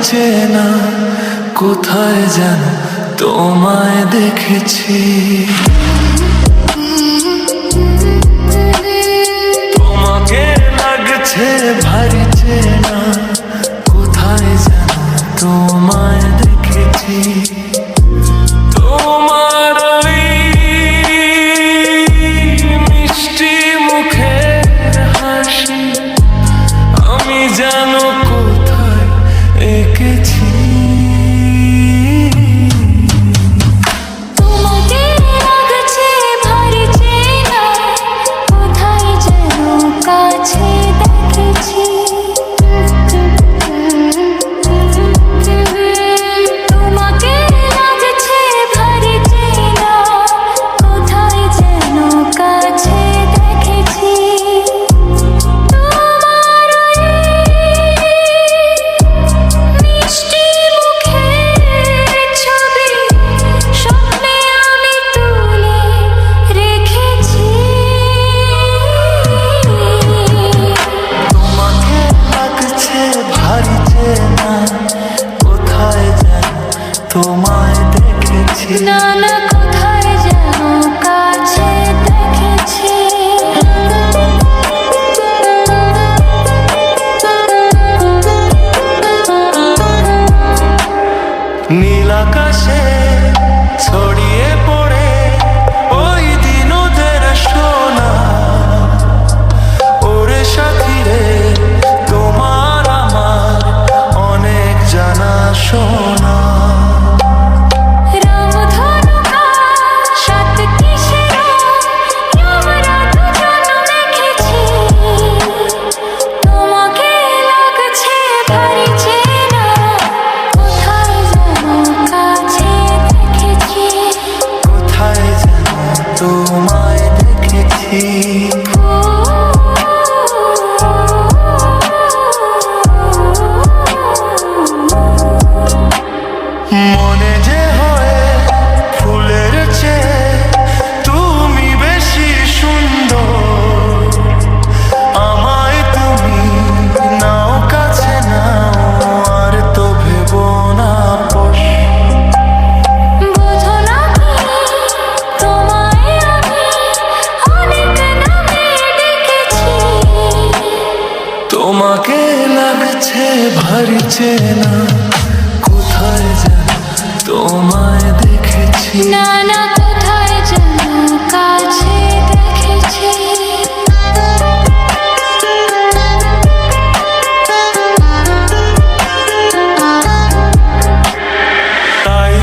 চেনা, কোথায় যেন তোমায় দেখেছি। তোমাকে লাগছে ভারী চেনা, কোথায় যেন তোমায় দেখেছি। তোমার ওই মিষ্টি মুখের হাসি আমি যেন কোথায় এঁকেছি। তোমাকে লাগছে ভারী চেনা, কোথায় যেন কাছে দেখেছি। তোমাকে লাগছে ভারী চেনা, কোথায় যেন কাছে দেখেছি। তোমার ওই মিষ্টি মুখের ছবি স্বপ্নে আমি তুলে রেখেছি। তোমাকে লাগছে ভারী চেনা, কোথায় যেন তোমায় দেখেছি। নানা কোথায় যেন কাছে দেখেছি। নীল আকাশে ছড়িয়ে পড়ে ওই দিন ওদের সোনা, ওরে সাথী রে তোমার আমার অনেক জানা শোনা। রামধনু সাত কিসের আমরা দুজন দেখেছি। তোমাকে লাগছে ভারী চেনা, কোথায় যেন কাছে দেখেছি। কোথায় যেন তোমায় দেখেছি। মনে যে হয় ফুলের চেয়ে তুমি বেশি সুন্দর, আমায় তুমি নাও কাছে নাও আর তো ভেবো না পশ। বোঝো না কি তোমায় আমি অনেক নামে ডেকেছি। তোমাকে লাগছে ভারী চেনা, কোথায় যেন তোমায় দেখেছি। নানা কোথায় যেন কাছে দেখেছি। তাই